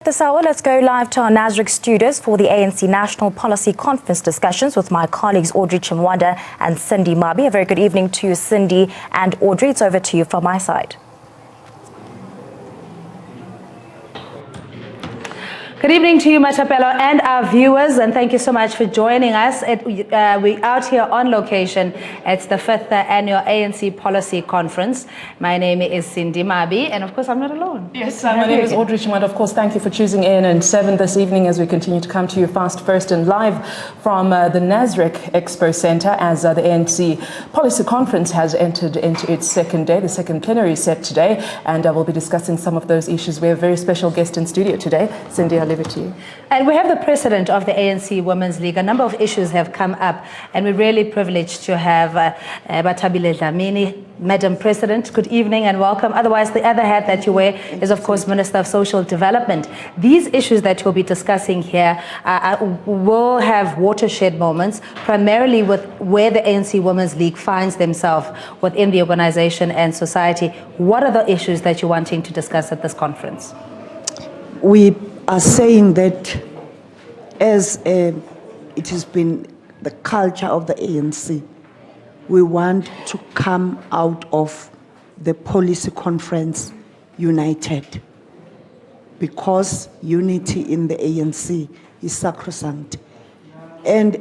this hour, let's go live to our NASRIC studios for the ANC National Policy Conference discussions with my colleagues Audrey Chimwanda and Cindy Mabi. A very good evening to you, Cindy and Audrey. It's over to you from my side. Good evening to you, Matapelo, and our viewers, and thank you so much for joining us. We're out here on location. It's the 5th annual ANC Policy Conference. My name is Cindy Mabi, and of course, I'm not alone. Yes, my name is Audrey Chimwanda. Of course, thank you for choosing ANCWL this evening as we continue to come to you fast, first, and live from the NASRIC Expo Center as the ANC Policy Conference has entered into its second day, the second plenary set today, and we'll be discussing some of those issues. We have a very special guest in studio today. Cindy, I'll leave it to you. And we have the president of the ANC Women's League. A number of issues have come up, and we're really privileged to have Bathabile Dlamini. Madam President, good evening and welcome. Otherwise, the other hat that you wear is, of course, Minister of Social Development. These issues that you'll be discussing here will have watershed moments, primarily with where the ANC Women's League finds themselves within the organization and society. What are the issues that you're wanting to discuss at this conference? We are saying that as it has been the culture of the ANC, we want to come out of the policy conference united, because unity in the ANC is sacrosanct. And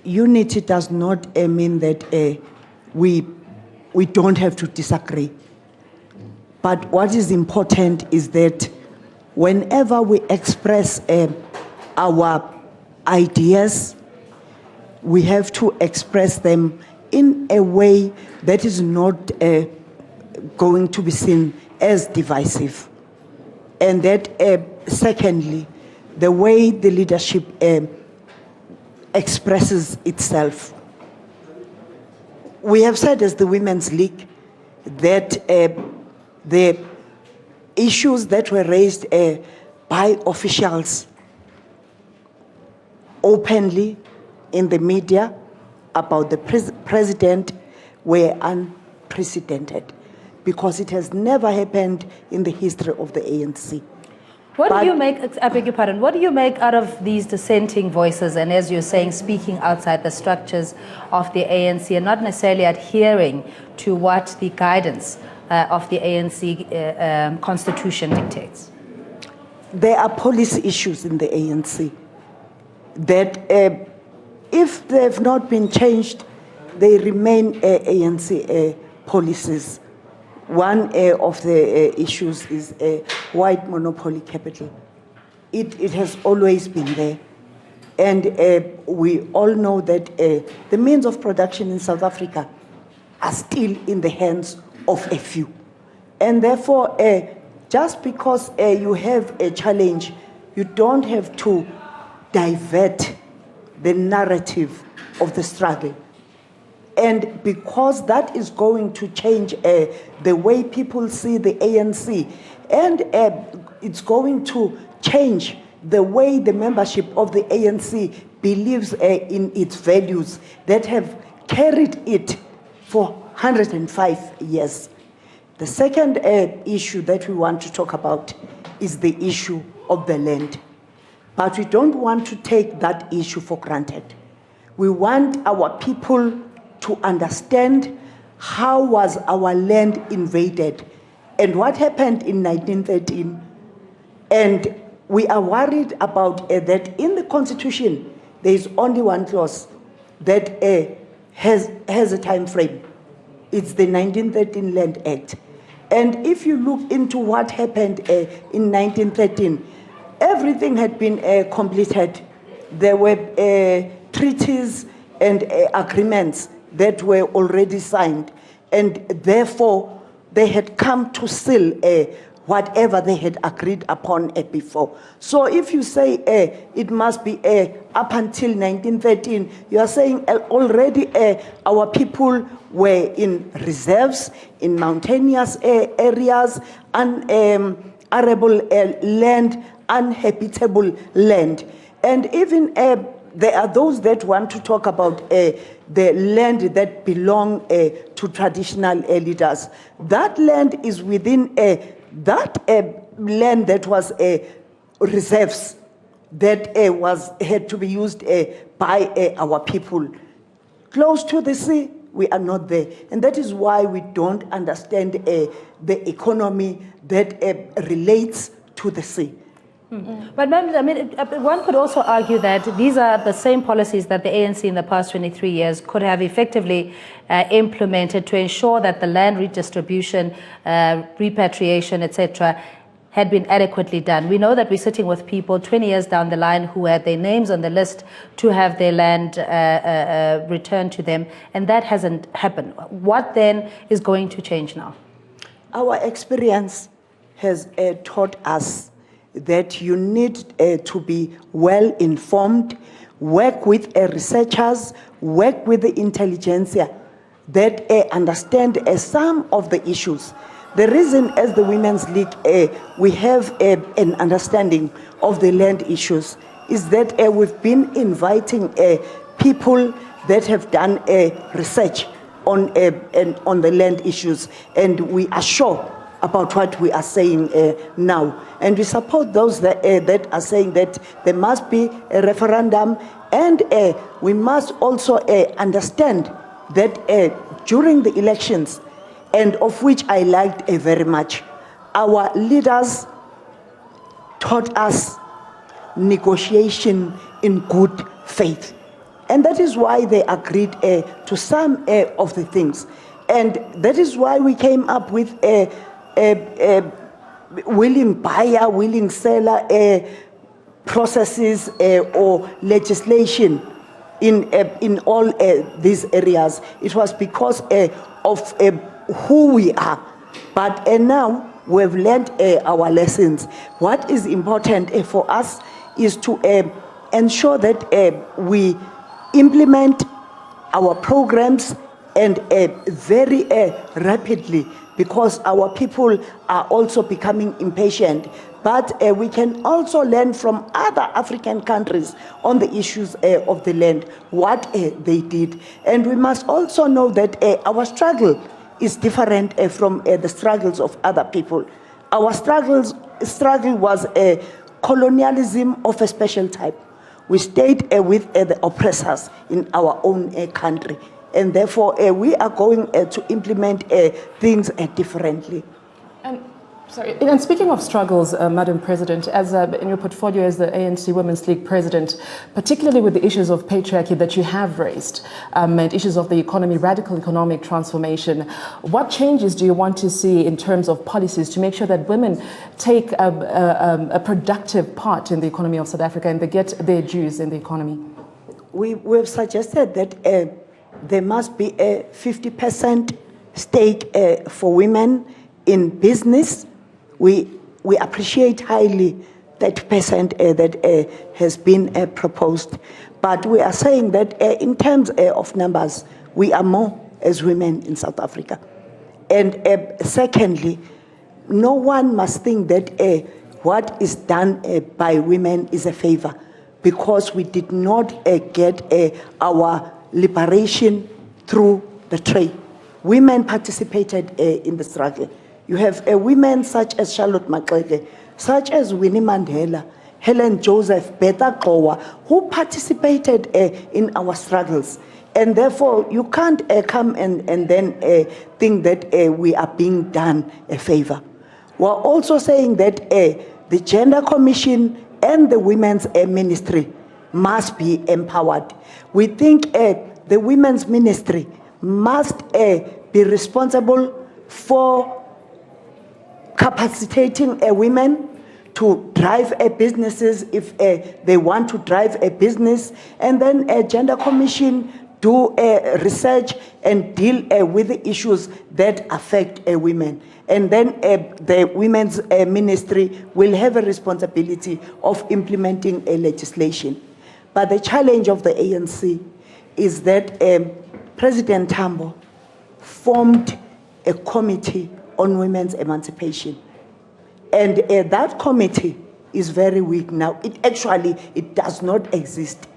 unity does not mean that we don't have to disagree. But what is important is that whenever we express our ideas, we have to express them in a way that is not going to be seen as divisive. And that, secondly, the way the leadership expresses itself. We have said as the Women's League that the issues that were raised by officials openly in the media about the president were unprecedented, because it has never happened in the history of the ANC. What do you make, I beg your pardon, what do you make out of these dissenting voices, and as you're saying, speaking outside the structures of the ANC and not necessarily adhering to what the guidance of the ANC constitution dictates? There are policy issues in the ANC that if they have not been changed, they remain ANC policies. One of the issues is white monopoly capital. It has always been there. And we all know that the means of production in South Africa are still in the hands of a few. And therefore, just because you have a challenge, you don't have to divert the narrative of the struggle. And because that is going to change the way people see the ANC, and it's going to change the way the membership of the ANC believes in its values that have carried it for 105 years. The second issue that we want to talk about is the issue of the land. But we don't want to take that issue for granted. We want our people to understand how was our land invaded and what happened in 1913. And we are worried about that in the Constitution, there is only one clause that has a time frame. It's the 1913 Land Act. And if you look into what happened in 1913, everything had been completed. There were treaties and agreements that were already signed, and therefore they had come to seal whatever they had agreed upon before. So if you say it must be up until 1913, you are saying already our people were in reserves, in mountainous areas, arable land, uninhabitable land. And even there are those that want to talk about the land that belong to traditional leaders. That land is within that land that was reserves that had to be used by our people. Close to the sea, we are not there. And that is why we don't understand the economy that relates to the sea. But ma'am, I mean, one could also argue that these are the same policies that the ANC in the past 23 years could have effectively implemented to ensure that the land redistribution, repatriation, etc., had been adequately done. We know that we're sitting with people 20 years down the line who had their names on the list to have their land returned to them, and that hasn't happened. What then is going to change now? Our experience has taught us that you need to be well informed, work with researchers, work with the intelligentsia that understand some of the issues. The reason as the Women's League we have an understanding of the land issues is that we've been inviting people that have done research on the land issues, and we are sure about what we are saying now. And we support those that are saying that there must be a referendum, and we must also understand that during the elections, and of which I liked very much, our leaders taught us negotiation in good faith. And that is why they agreed to some of the things. And that is why we came up with a willing buyer, willing seller processes or legislation in all these areas. It was because of who we are. But now we've learned our lessons. What is important for us is to ensure that we implement our programs and very rapidly, because our people are also becoming impatient. But we can also learn from other African countries on the issues of the land, what they did. And we must also know that our struggle is different from the struggles of other people. Our struggle was a colonialism of a special type. We stayed with the oppressors in our own country. And therefore, we are going to implement things differently. And speaking of struggles, Madam President, as in your portfolio as the ANC Women's League President, particularly with the issues of patriarchy that you have raised, and issues of the economy, radical economic transformation, what changes do you want to see in terms of policies to make sure that women take a productive part in the economy of South Africa and they get their dues in the economy? We've suggested that there must be a 50% stake for women in business. We appreciate highly that 30% that has been proposed. But we are saying that in terms of numbers, we are more as women in South Africa. And secondly, no one must think that what is done by women is a favor, because we did not get our liberation through the trade. Women participated in the struggle. You have women such as Charlotte Maxeke, such as Winnie Mandela, Helen Joseph, Betha Kowa, who participated in our struggles. And therefore, you can't come and then think that we are being done a favor. We're also saying that the Gender Commission and the Women's Ministry must be empowered. We think the Women's Ministry must be responsible for capacitating women to drive businesses if they want to drive a business, and then a Gender Commission do research and deal with the issues that affect women. And then the Women's Ministry will have a responsibility of implementing legislation. But the challenge of the ANC is that President Tambo formed a committee on women's emancipation. And that committee is very weak now. It does not exist.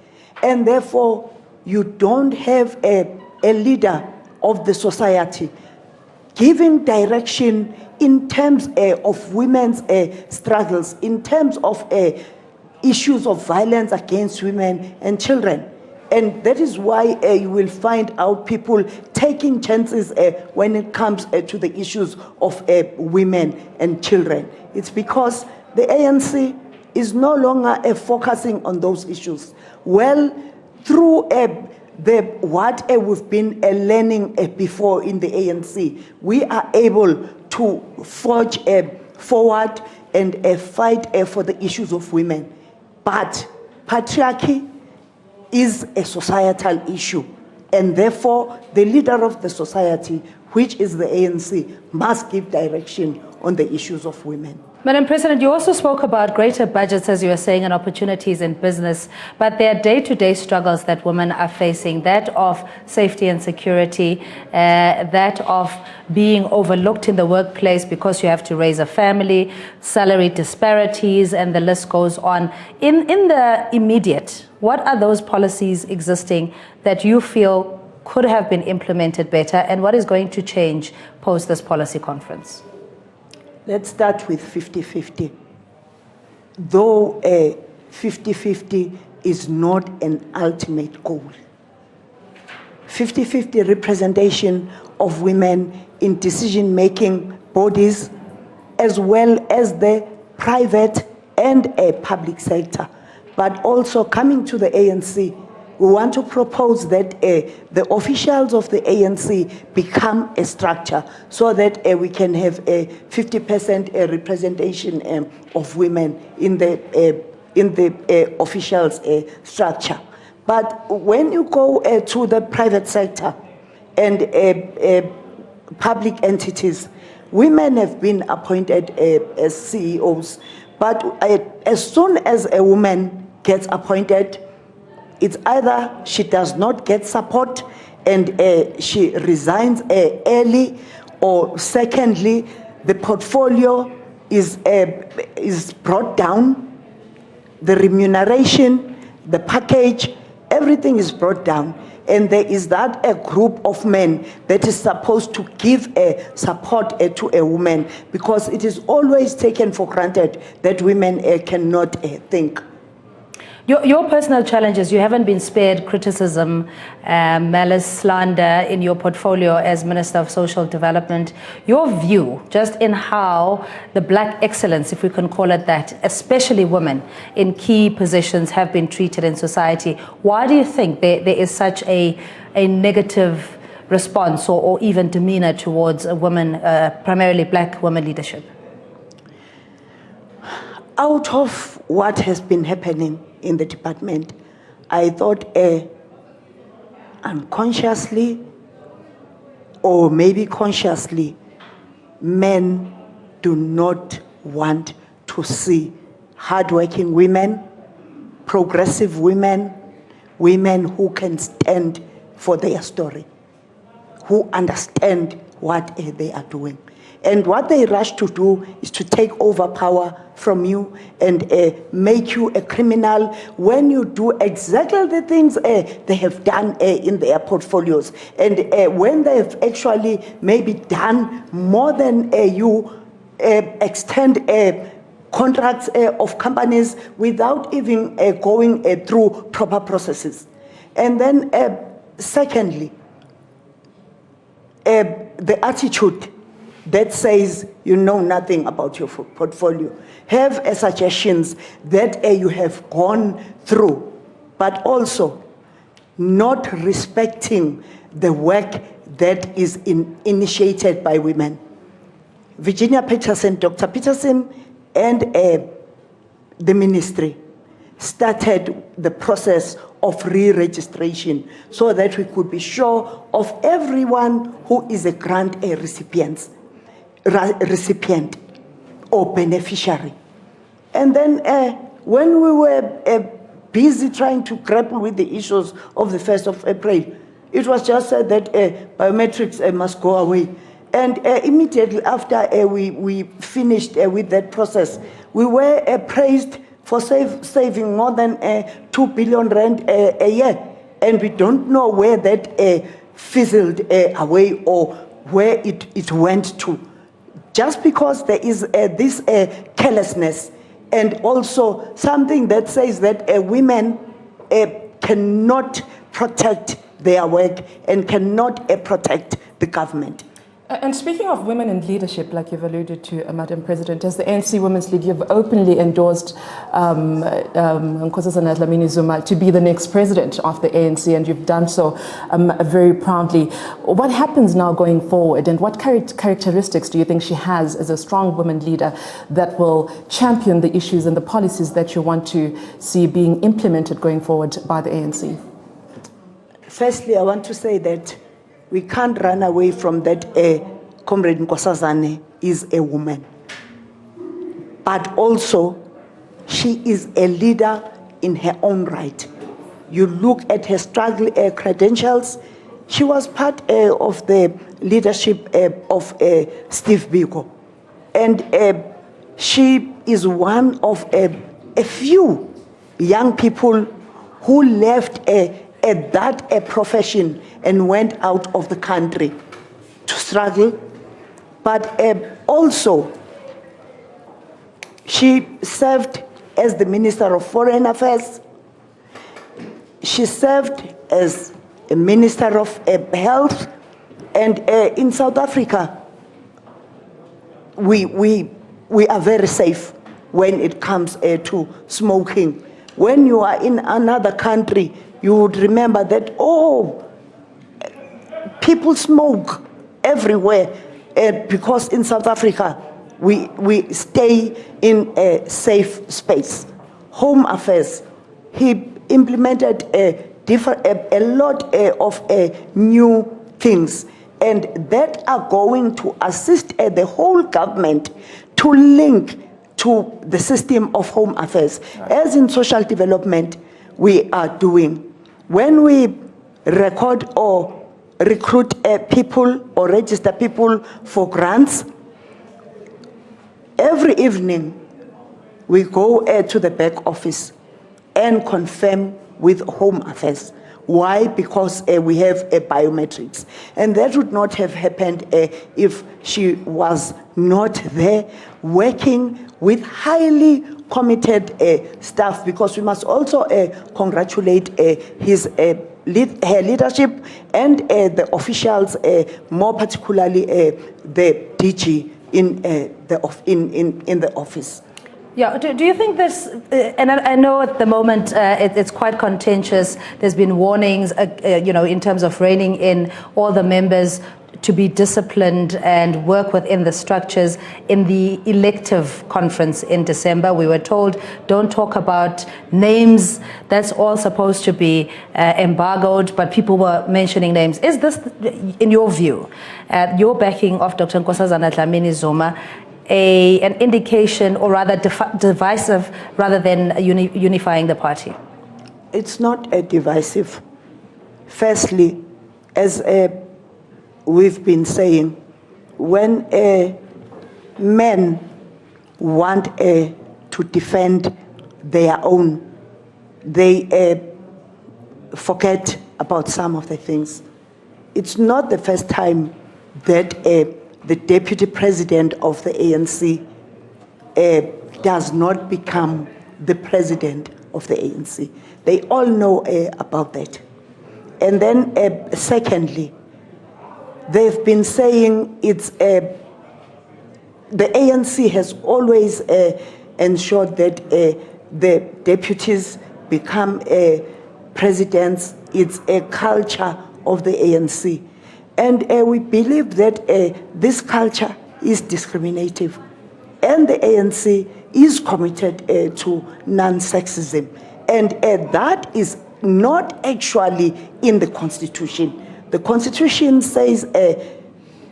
And therefore, you don't have a leader of the society giving direction in terms of women's struggles, in terms of issues of violence against women and children. And that is why you will find out people taking chances when it comes to the issues of women and children. It's because the ANC is no longer focusing on those issues. Well, through what we've been learning before in the ANC, we are able to forge forward and fight for the issues of women. But patriarchy is a societal issue, and therefore the leader of the society, which is the ANC, must give direction on the issues of women. Madam President, you also spoke about greater budgets, as you were saying, and opportunities in business, but there are day-to-day struggles that women are facing, that of safety and security, that of being overlooked in the workplace because you have to raise a family, salary disparities, and the list goes on. In the immediate, what are those policies existing that you feel could have been implemented better, and what is going to change post this policy conference? Let's start with 50-50. Though 50-50 is not an ultimate goal. 50-50 representation of women in decision-making bodies, as well as the private and public sector. But also coming to the ANC, we want to propose that the officials of the ANC become a structure so that we can have a 50% representation of women in the officials structure. But when you go to the private sector and public entities, women have been appointed as CEOs. But as soon as a woman gets appointed, it's either she does not get support and she resigns early, or secondly, the portfolio is brought down, the remuneration, the package, everything is brought down. And there is that a group of men that is supposed to give support to a woman, because it is always taken for granted that women cannot think. Your personal challenges, you haven't been spared criticism, malice, slander in your portfolio as Minister of Social Development. Your view, just in how the black excellence, if we can call it that, especially women in key positions, have been treated in society. Why do you think there is such a negative response or even demeanor towards a woman, primarily black women leadership? Out of what has been happening in the department, I thought unconsciously or maybe consciously, men do not want to see hardworking women, progressive women, women who can stand for their story, who understand what they are doing. And what they rush to do is to take over power from you and make you a criminal when you do exactly the things they have done in their portfolios. And when they have actually maybe done more than you, extend contracts of companies without even going through proper processes. And then secondly, the attitude that says you know nothing about your portfolio. Have suggestions that you have gone through, but also not respecting the work that is initiated by women. Virginia Peterson, Dr. Peterson, and the ministry started the process of re-registration so that we could be sure of everyone who is a grant recipient or beneficiary. And then when we were busy trying to grapple with the issues of the 1st of April, it was just said that biometrics must go away. And immediately after we finished with that process, we were praised for saving more than 2 billion rand a year. And we don't know where that fizzled away or where it went to. Just because there is this carelessness, and also something that says that women cannot protect their work and cannot protect the government. And speaking of women in leadership, like you've alluded to, Madam President, as the ANC Women's League, you've openly endorsed ANCWL Dlamini Zuma to be the next president of the ANC, and you've done so very proudly. What happens now going forward, and what characteristics do you think she has as a strong woman leader that will champion the issues and the policies that you want to see being implemented going forward by the ANC? Firstly, I want to say that we can't run away from that Comrade Nkosazane is a woman. But also, she is a leader in her own right. You look at her struggle credentials, she was part of the leadership of Steve Biko. And she is one of a few young people who left that profession and went out of the country to struggle. But also, she served as the Minister of Foreign Affairs. She served as a Minister of Health. And in South Africa, we are very safe when it comes to smoking. When you are in another country, you would remember that, oh, people smoke everywhere, because in South Africa, we stay in a safe space. Home Affairs, he implemented a lot of new things, and that are going to assist the whole government to link to the system of Home Affairs. As in social development, we are doing. When we record or recruit people or register people for grants, every evening we go to the back office and confirm with Home Affairs. Why? Because we have biometrics. And that would not have happened if she was not there working with highly committed staff, because we must also congratulate her leadership and the officials, more particularly the DG in the office. Yeah, do you think this, and I know at the moment it's quite contentious, there's been warnings, in terms of reining in all the members to be disciplined and work within the structures. In the elective conference in December, we were told, don't talk about names, that's all supposed to be embargoed, but people were mentioning names. Is this, in your view, your backing of Dr. Nkosazana Dlamini Zuma, an indication, or rather divisive, rather than unifying the party? It's not divisive. Firstly, as we've been saying, when men want to defend their own, they forget about some of the things. It's not the first time that the deputy president of the ANC does not become the president of the ANC. They all know about that. And then secondly, they've been saying it's the ANC has always ensured that the deputies become presidents. It's a culture of the ANC. And we believe that this culture is discriminative. And the ANC is committed to non-sexism. And that is not actually in the Constitution. The Constitution says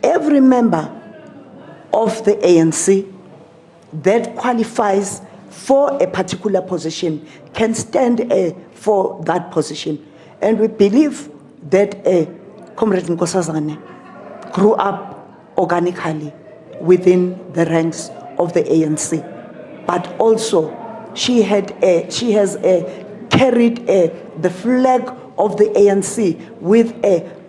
every member of the ANC that qualifies for a particular position can stand for that position. And we believe that Comrade Nkosazane grew up organically within the ranks of the ANC, but also she has carried the flag of the ANC with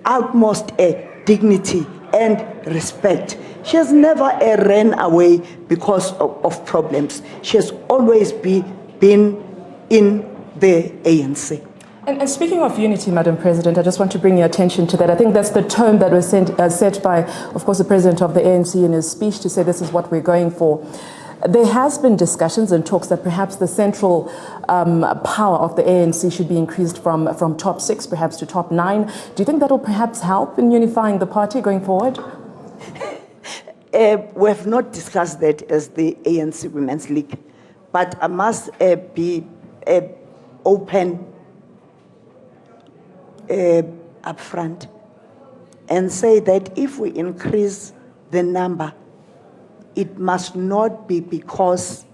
utmost dignity and respect. She has never ran away because of problems. She has always been in the ANC. And speaking of unity, Madam President, I just want to bring your attention to that. I think that's the tone that was set by, of course, the President of the ANC in his speech to say this is what we're going for. There has been discussions and talks that perhaps the central power of the ANC should be increased from top 6 perhaps to top 9. Do you think that will perhaps help in unifying the party going forward? We have not discussed that as the ANC Women's League, but I must be open upfront and say that if we increase the number, it must not be because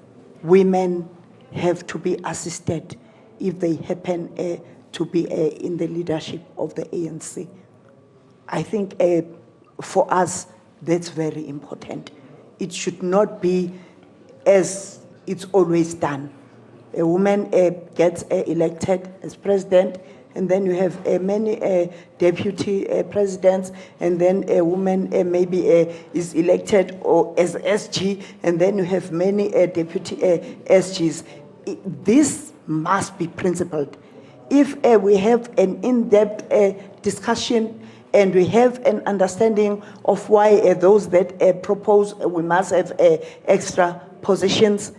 women have to be assisted if they happen to be in the leadership of the ANC. I think for us, that's very important. It should not be as it's always done. A woman gets elected as president, and then you have many deputy presidents, and then a woman maybe is elected or as SG, and then you have many deputy SGs. This must be principled. If we have an in-depth discussion and we have an understanding of why those that propose we must have extra positions,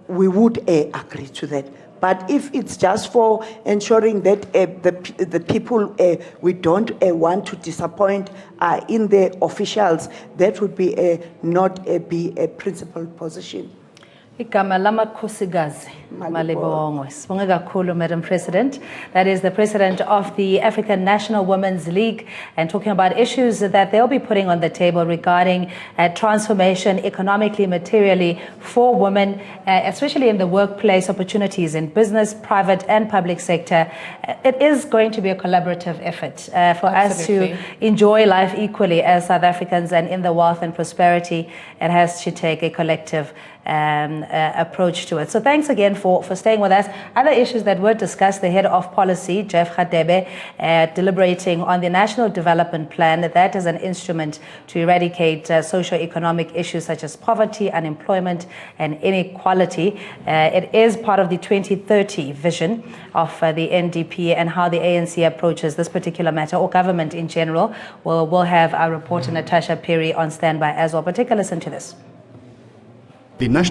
we would agree to that. But if it's just for ensuring that the people we don't want to disappoint are in the officials, that would be not be a principled position. Igama lamakhosikazi Malibongwe. Sibonge kakhulu, Madam President. That is the President of the African National Women's League, and talking about issues that they'll be putting on the table regarding transformation economically, materially for women, especially in the workplace, opportunities in business, private and public sector. It is going to be a collaborative effort for us to enjoy life equally as South Africans, and in the wealth and prosperity, it has to take a collective approach to it. So thanks again for staying with us. Other issues that were discussed, the head of policy, Jeff Radebe, deliberating on the National Development Plan, that is an instrument to eradicate socio-economic issues such as poverty, unemployment and inequality. It is part of the 2030 vision of the NDP, and how the ANC approaches this particular matter, or government in general. We'll have our reporter Natasha Perry on standby as well. But take a listen to this. The National